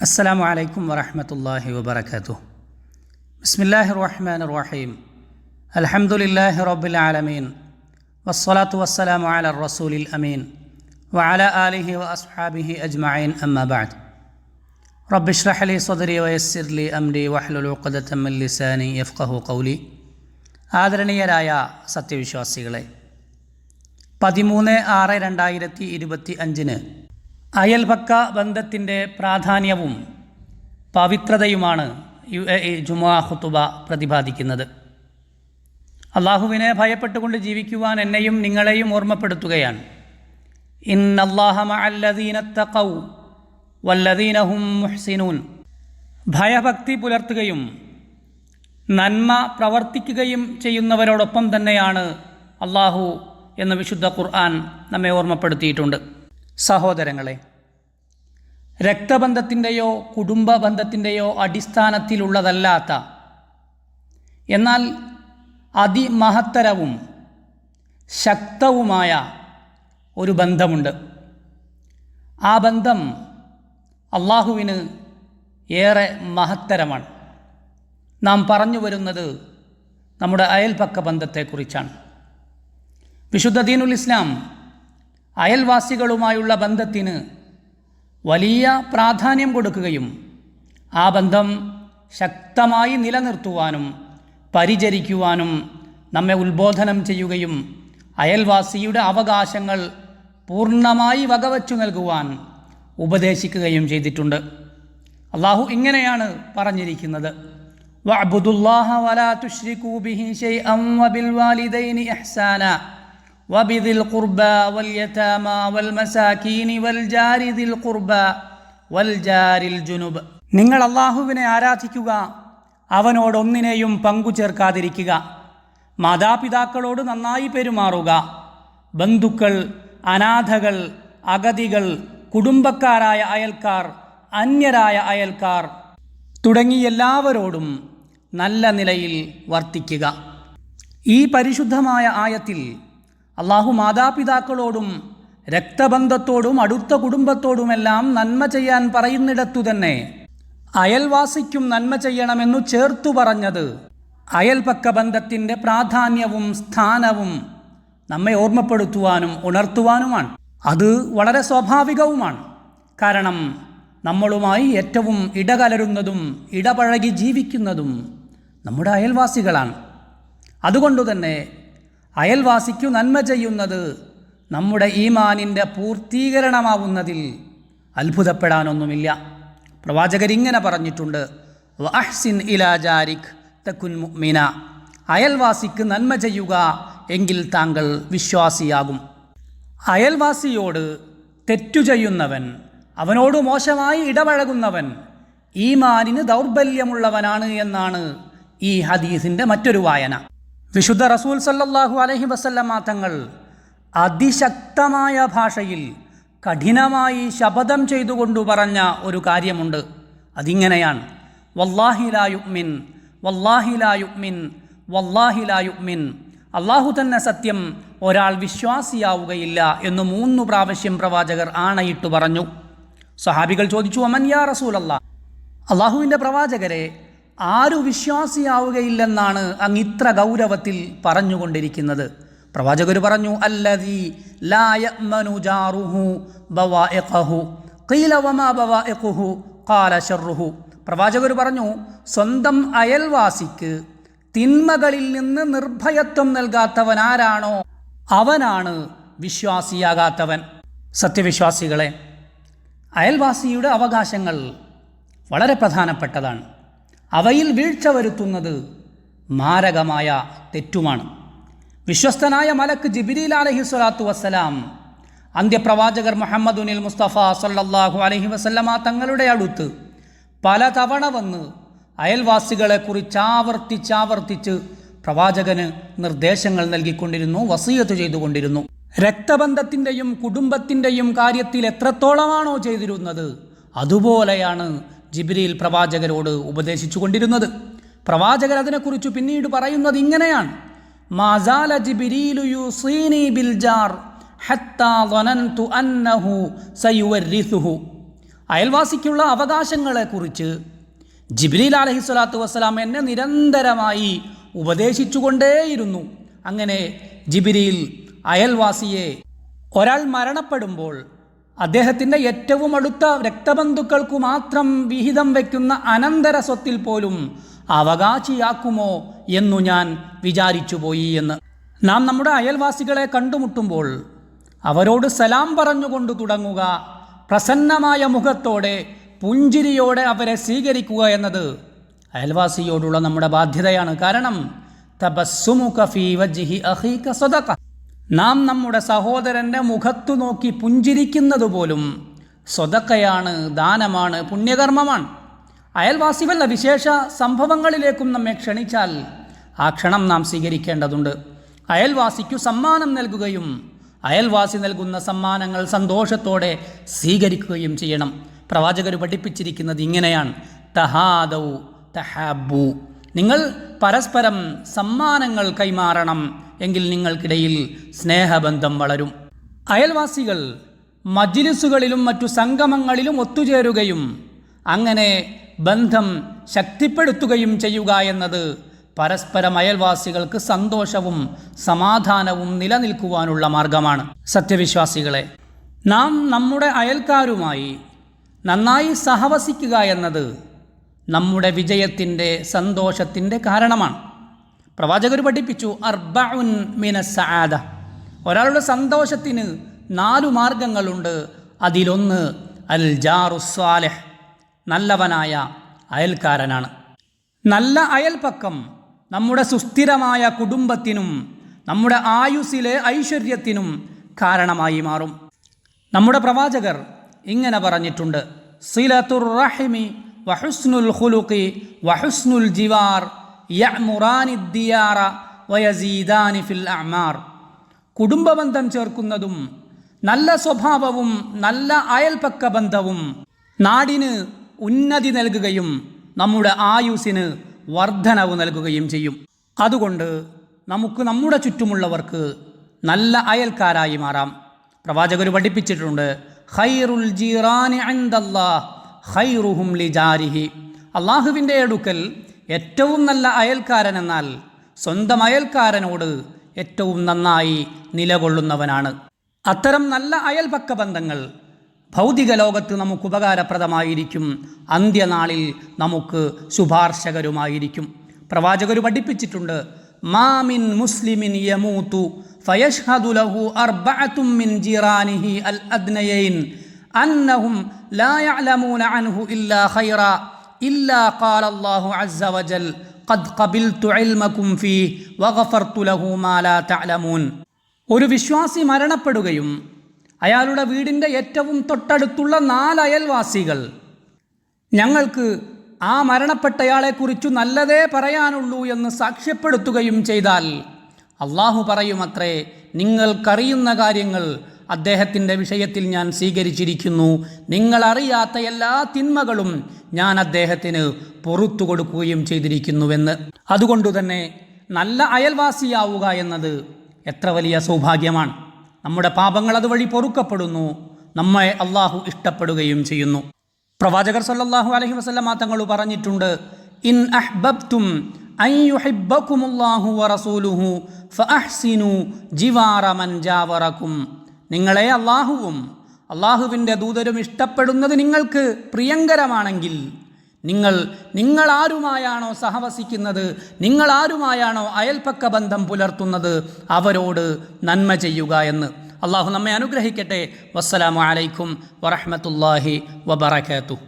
അസ്സലാമു അലൈക്കും വറഹ്മത്തുള്ളാഹി വബറകാതുഹു. ബിസ്മില്ലാഹിർ റഹ്മാനിർ റഹീം. അൽഹംദുലില്ലാഹി റബ്ബിൽ ആലമീൻ. വസ്സലാത്തു വസ്സലാമു അലാ റസൂലിൽ അമീൻ വഅലാ ആലിഹി വഅസ്ഹാബിഹി അജ്മഈൻ. അമ്മാ ബഅദ്. റബ്ബി ഇശ്റഹ് ലി സ്വദ്രി വയസ്സിർ ലി അംരി വഹ്ലുൽ ഉഖ്ദതം മിൻ ലിസാനി യഫ്ഖഹു ഖൗലി. ആദരണീയരായ സത്യവിശ്വാസികളെ, 13/6/2025 അയൽപക്ക ബന്ധത്തിൻ്റെ പ്രാധാന്യവും പവിത്രതയുമാണ് UAE ജുമുഅ ഖുതുബ പ്രതിപാദിക്കുന്നത്. അള്ളാഹുവിനെ ഭയപ്പെട്ടുകൊണ്ട് ജീവിക്കുവാൻ എന്നെയും നിങ്ങളെയും ഓർമ്മപ്പെടുത്തുകയാണ്. ഇന്നല്ലാഹ മഅല്ലദീന തഖൗ വല്ലദീന ഹും മുഹ്സിനൂൻ. ഭയഭക്തി പുലർത്തുകയും നന്മ പ്രവർത്തിക്കുകയും ചെയ്യുന്നവരോടൊപ്പം തന്നെയാണ് അള്ളാഹു എന്ന് വിശുദ്ധ ഖുർആൻ നമ്മെ ഓർമ്മപ്പെടുത്തിയിട്ടുണ്ട്. സഹോദരങ്ങളെ, രക്തബന്ധത്തിൻ്റെയോ കുടുംബ ബന്ധത്തിൻ്റെയോ അടിസ്ഥാനത്തിലുള്ളതല്ലാത്ത എന്നാൽ അതിമഹത്തരവും ശക്തവുമായ ഒരു ബന്ധമുണ്ട്. ആ ബന്ധം അള്ളാഹുവിന് ഏറെ മഹത്തരമാണ്. നാം പറഞ്ഞു വരുന്നത് നമ്മുടെ അയൽപക്ക ബന്ധത്തെക്കുറിച്ചാണ്. വിശുദ്ധ ദീനുൽ ഇസ്ലാം അയൽവാസികളുമായുള്ള ബന്ധത്തിന് വലിയ പ്രാധാന്യം കൊടുക്കുകയും ആ ബന്ധം ശക്തമായി നിലനിർത്തുവാനും പരിചരിക്കുവാനും നമ്മെ ഉത്ബോധനം ചെയ്യുകയും അയൽവാസിയുടെ അവകാശങ്ങൾ പൂർണ്ണമായി വകവച്ചു നൽകുവാൻ ഉപദേശിക്കുകയും ചെയ്തിട്ടുണ്ട്. അള്ളാഹു ഇങ്ങനെയാണ് പറഞ്ഞിരിക്കുന്നത്: വഅബ്ദുല്ലാഹ വലാ തുശ്രികൂ ബിഹി ശൈഅൻ വബിൽ വാലിദൈനി ഇഹ്സാന വബിദിൽ ഖുർബ വൽയതാമ വൽമസാകീനി വൽജാരി ദിൽ ഖുർബ വൽജാരിൽ ജുനുബ്. നിങ്ങൾ അള്ളാഹുവിനെ ആരാധിക്കുക, അവനോടൊന്നിനെയും പങ്കു ചേർക്കാതിരിക്കുക, മാതാപിതാക്കളോട് നന്നായി പെരുമാറുക, ബന്ധുക്കൾ, അനാഥകൾ, അഗതികൾ, കുടുംബക്കാരായ അയൽക്കാർ, അന്യരായ അയൽക്കാർ തുടങ്ങി എല്ലാവരോടും നല്ല നിലയിൽ വർത്തിക്കുക. ഈ പരിശുദ്ധമായ ആയത്തിൽ അള്ളാഹു മാതാപിതാക്കളോടും രക്തബന്ധത്തോടും അടുത്ത കുടുംബത്തോടുമെല്ലാം നന്മ ചെയ്യാൻ പറയുന്നിടത്തു തന്നെ അയൽവാസിക്കും നന്മ ചെയ്യണമെന്നു ചേർത്തു പറഞ്ഞത് അയൽപക്ക ബന്ധത്തിൻ്റെ പ്രാധാന്യവും സ്ഥാനവും നമ്മെ ഓർമ്മപ്പെടുത്തുവാനും ഉണർത്തുവാനുമാണ്. അത് വളരെ സ്വാഭാവികവുമാണ്. കാരണം നമ്മളുമായി ഏറ്റവും ഇടകലരുന്നതും ഇടപഴകി ജീവിക്കുന്നതും നമ്മുടെ അയൽവാസികളാണ്. അതുകൊണ്ടുതന്നെ അയൽവാസിക്കു നന്മ ചെയ്യുന്നത് നമ്മുടെ ഈമാനിൻ്റെ പൂർത്തീകരണമാവുന്നതിൽ അത്ഭുതപ്പെടാനൊന്നുമില്ല. പ്രവാചകരിങ്ങനെ പറഞ്ഞിട്ടുണ്ട്: വഅഹ്സിൻ ഇലാ ജാരിക് തകുൻ മുഅ്മിന. അയൽവാസിക്ക് നന്മ ചെയ്യുക, എങ്കിൽ താങ്കൾ വിശ്വാസിയാകും. അയൽവാസിയോട് തെറ്റു ചെയ്യുന്നവൻ, അവനോട് മോശമായി ഇടപഴകുന്നവൻ ഈമാനിന് ദൗർബല്യമുള്ളവനാണ് എന്നാണ് ഈ ഹദീസിൻ്റെ മറ്റൊരു വായന. വിശുദ്ധ റസൂൽ സല്ലല്ലാഹു അലൈഹി വസല്ലമ തങ്ങൾ അതിശക്തമായ ഭാഷയിൽ കഠിനമായി ശപഥം ചെയ്തുകൊണ്ടു പറഞ്ഞ ഒരു കാര്യമുണ്ട്. അതിങ്ങനെയാണ്: വല്ലാഹി ലാ യുഅ്മിൻ, വല്ലാഹി ലാ യുഅ്മിൻ, വല്ലാഹി ലാ യുഅ്മിൻ. അള്ളാഹു തന്നെ സത്യം, ഒരാൾ വിശ്വാസിയാവുകയില്ല എന്ന് 3 പ്രാവശ്യം പ്രവാചകർ ആണയിട്ട് പറഞ്ഞു. സഹാബികൾ ചോദിച്ചു: അമൻ യാ റസൂലല്ലാഹ്, അള്ളാഹുവിൻ്റെ പ്രവാചകരെ, ആരു വിശ്വാസിയാവുകയില്ലെന്നാണ് അങ്ങ് ഇത്ര ഗൗരവത്തിൽ പറഞ്ഞുകൊണ്ടിരിക്കുന്നത്? പ്രവാചകർ പറഞ്ഞു: അല്ലദീ ലാ യഅ്മനു ജാറുഹു ബവാഇഖഹു. ഖീല വമാ ബവാഇഖുഹു ഖാല ശർറുഹു. പ്രവാചകർ പറഞ്ഞു, സ്വന്തം അയൽവാസിക്ക് തിന്മകളിൽ നിന്ന് നിർഭയത്വം നൽകാത്തവൻ ആരാണോ അവനാണ് വിശ്വാസിയാകാത്തവൻ. സത്യവിശ്വാസികളെ, അയൽവാസിയുടെ അവകാശങ്ങൾ വളരെ പ്രധാനപ്പെട്ടതാണ്. അവയിൽ വീഴ്ച വരുത്തുന്നത് മാരകമായ തെറ്റുമാണ്. വിശ്വസ്തനായ മലക്ക് ജിബ്രീൽ അലൈഹി സ്വലാത്തു വസ്സലാം അന്ത്യപ്രവാചകർ മുഹമ്മദുനിൽ മുസ്തഫ സല്ലല്ലാഹു അലൈഹി വസല്ലമ തങ്ങളുടെ അടുത്ത് പലതവണ വന്ന് അയൽവാസികളെക്കുറിച്ച് ആവർത്തിച്ച് പ്രവാചകന് നിർദ്ദേശങ്ങൾ നൽകിക്കൊണ്ടിരുന്നു, വസിയത്ത് ചെയ്തുകൊണ്ടിരുന്നു. രക്തബന്ധത്തിൻ്റെയും കുടുംബത്തിൻ്റെയും കാര്യത്തിൽ എത്രത്തോളമാണോ ചെയ്തിരുന്നത്, അതുപോലെയാണ് ജിബ്രീൽ പ്രവാചകരോട് ഉപദേശിച്ചു കൊണ്ടിരുന്നത്. പ്രവാചകർ അതിനെക്കുറിച്ച് പിന്നീട് പറയുന്നത് ഇങ്ങനെയാണ്: മാസാല ജിബ്രീലു യുസീനി ബിൽ ജാർ ഹത്താ ളനൻതു അന്നഹു സയുവരിസുഹു. അയൽവാസിക്കുള്ള അവകാശങ്ങളെക്കുറിച്ച് ജിബ്രീൽ അലൈഹിസ്സലാത്തു വസ്സലാം എന്നെ നിരന്തരമായി ഉപദേശിച്ചുകൊണ്ടേയിരുന്നു. അങ്ങനെ ജിബ്രീൽ അയൽവാസിയെ, ഒരാൾ മരണപ്പെടുമ്പോൾ അദ്ദേഹത്തിൻ്റെ ഏറ്റവും അടുത്ത രക്തബന്ധുക്കൾക്കു മാത്രം വിഹിതം വയ്ക്കുന്ന അനന്തര സ്വത്തിൽ പോലും അവകാശിയാക്കുമോ എന്നു ഞാൻ വിചാരിച്ചുപോയി എന്ന്. നാം നമ്മുടെ അയൽവാസികളെ കണ്ടുമുട്ടുമ്പോൾ അവരോട് സലാം പറഞ്ഞുകൊണ്ട് തുടങ്ങുക, പ്രസന്നമായ മുഖത്തോടെ പുഞ്ചിരിയോടെ അവരെ സ്വീകരിക്കുക എന്നത് അയൽവാസിയോടുള്ള നമ്മുടെ ബാധ്യതയാണ്. കാരണം തബസ്സുമുക ഫീ വജ്ഹി അഖീക സദഖ, നാം നമ്മുടെ സഹോദരൻ്റെ മുഖത്തു നോക്കി പുഞ്ചിരിക്കുന്നത് പോലും സ്വതക്കയാണ്, ദാനമാണ്, പുണ്യകർമ്മമാണ്. അയൽവാസി വല്ല വിശേഷ സംഭവങ്ങളിലേക്കും നമ്മെ ക്ഷണിച്ചാൽ ആ ക്ഷണം നാം സ്വീകരിക്കേണ്ടതുണ്ട്. അയൽവാസിക്കു സമ്മാനം നൽകുകയും അയൽവാസി നൽകുന്ന സമ്മാനങ്ങൾ സന്തോഷത്തോടെ സ്വീകരിക്കുകയും ചെയ്യണം. പ്രവാചകർ പഠിപ്പിച്ചിരിക്കുന്നത് ഇങ്ങനെയാണ്: തഹാദൗ തഹാബു, നിങ്ങൾ പരസ്പരം സമ്മാനങ്ങൾ കൈമാറണം, എങ്കിൽ നിങ്ങൾക്കിടയിൽ സ്നേഹബന്ധം വളരും. അയൽവാസികൾ മജ്ലിസുകളിലും മറ്റു സംഗമങ്ങളിലും ഒത്തുചേരുകയും അങ്ങനെ ബന്ധം ശക്തിപ്പെടുത്തുകയും ചെയ്യുക എന്നത് പരസ്പരം അയൽവാസികൾക്ക് സന്തോഷവും സമാധാനവും നിലനിൽക്കുവാനുള്ള മാർഗമാണ്. സത്യവിശ്വാസികളെ, നാം നമ്മുടെ അയൽക്കാരുമായി നന്നായി സഹവസിക്കുക എന്നത് നമ്മുടെ വിജയത്തിൻ്റെ, സന്തോഷത്തിൻ്റെ കാരണമാണ്. പ്രവാചകർ പഠിപ്പിച്ചു, അർബഉൻ മിനസ് സആദ, ഒരാളുടെ സന്തോഷത്തിന് 4 മാർഗങ്ങളുണ്ട്. അതിലൊന്ന് അൽ ജാറുസ് സാലിഹ്, നല്ലവനായ അയൽക്കാരനാണ്. നല്ല അയൽപക്കം നമ്മുടെ സുസ്ഥിരമായ കുടുംബത്തിനും നമ്മുടെ ആയുസ്സിലെ ഐശ്വര്യത്തിനും കാരണമായി മാറും. നമ്മുടെ പ്രവാചകർ ഇങ്ങനെ പറഞ്ഞിട്ടുണ്ട്: സിലത്തുർ റഹിമി വഹുസ്നുൽ ഖുലുഖി വഹുസ്നുൽ ജിവാർ യഅ്മുറാനി ദിയാറ വയസീദാനി ഫിൽ അഅ്മാർ. കുടുംബബന്ധം ചേർക്കുന്നതും നല്ല സ്വഭാവവും നല്ല അയൽപക്ക ബന്ധവും നാടിന് ഉന്നതി നൽകുകയും നമ്മുടെ ആയുസ്സിന് വർധനവ് നൽകുകയും ചെയ്യും. അതുകൊണ്ട് നമുക്ക് നമ്മുടെ ചുറ്റുമുള്ളവർക്ക് നല്ല അയൽക്കാരായി മാറാം. പ്രവാചകർ പഠിപ്പിച്ചിട്ടുണ്ട്: ഖൈറുൽ ജീറാനി ഇൻദല്ലാഹ് ഖൈറുഹും ലിജാരിഹി. അള്ളാഹുവിൻ്റെ അടുക്കൽ ഏറ്റവും നല്ല അയൽക്കാരൻ എന്നാൽ സ്വന്തം അയൽക്കാരനോട് ഏറ്റവും നന്നായി നിലകൊള്ളുന്നവനാണ്. അത്തരം നല്ല അയൽപക്ക ബന്ധങ്ങൾ ഭൗതിക ലോകത്ത് നമുക്ക് ഉപകാരപ്രദമായിരിക്കും, അന്ത്യനാളിൽ നമുക്ക് ശുപാർശകരുമായിരിക്കും. പ്രവാചകർ പഠിപ്പിച്ചിട്ടുണ്ട്: മാമിൻ മുസ്ലിമിൻ യമൂതു ഫയഷ്ഹദു ലഹു അർബഅതും മിൻ ജീറാനിഹി അൽ അദ്നയൈൻ അന്നഹും ലാ യഅലമൂന അൻഹു ഇല്ലാ ഖൈറ ഇല്ലാ ഖാല അല്ലാഹു അസ്സ വജൽ ഖദ് ഖബിൽതു ഇൽമകും ഫീഹി വഗഫർതു ലഹു മാ ലാ തഅലമൂൻ. ഒരു വിശ്വാസി മരണപ്പെടുകയും അയാളുടെ വീടിൻ്റെ ഏറ്റവും തൊട്ടടുത്തുള്ള 4 അയൽവാസികൾ ഞങ്ങൾക്ക് ആ മരണപ്പെട്ടയാളെക്കുറിച്ചു നല്ലതേ പറയാനുള്ളൂ എന്ന് സാക്ഷ്യപ്പെടുത്തുകയും ചെയ്താൽ അള്ളാഹു പറയുമത്രേ, നിങ്ങൾക്കറിയുന്ന കാര്യങ്ങൾ അദ്ദേഹത്തിൻ്റെ വിഷയത്തിൽ ഞാൻ സ്വീകരിച്ചിരിക്കുന്നു, നിങ്ങളറിയാത്ത എല്ലാ തിന്മകളും ഞാൻ അദ്ദേഹത്തിന് പുറത്തു കൊടുക്കുകയും ചെയ്തിരിക്കുന്നുവെന്ന്. അതുകൊണ്ടുതന്നെ നല്ല അയൽവാസിയാവുക എന്നത് എത്ര വലിയ സൗഭാഗ്യമാണ്. നമ്മുടെ പാപങ്ങൾ അതുവഴി പൊറുക്കപ്പെടുന്നു, നമ്മെ അള്ളാഹു ഇഷ്ടപ്പെടുകയും ചെയ്യുന്നു. പ്രവാചകർ സല്ലല്ലാഹു അലൈഹി വസല്ലമ തങ്ങൾ പറഞ്ഞിട്ടുണ്ട്: ഇൻ അഹ്ബബ്തും അൻ യുഹിബ്ബകുമുല്ലാഹു വറസൂലുഹു ഫഅഹ്സിനു ജിവാറ മൻ ജാവറകും. നിങ്ങളെ അള്ളാഹുവും അള്ളാഹുവിൻ്റെ ദൂതരും ഇഷ്ടപ്പെടുന്നത് നിങ്ങൾക്ക് പ്രിയങ്കരമാണെങ്കിൽ നിങ്ങൾ ആരുമായാണോ സഹവസിക്കുന്നത്, നിങ്ങൾ ആരുമായാണോ അയൽപക്ക ബന്ധം പുലർത്തുന്നത്, അവരോട് നന്മ ചെയ്യുക എന്ന്. അള്ളാഹു നമ്മെ അനുഗ്രഹിക്കട്ടെ. വസ്സലാമു അലൈക്കും വറഹ്മത്തുള്ളാഹി വബറകാതുഹു.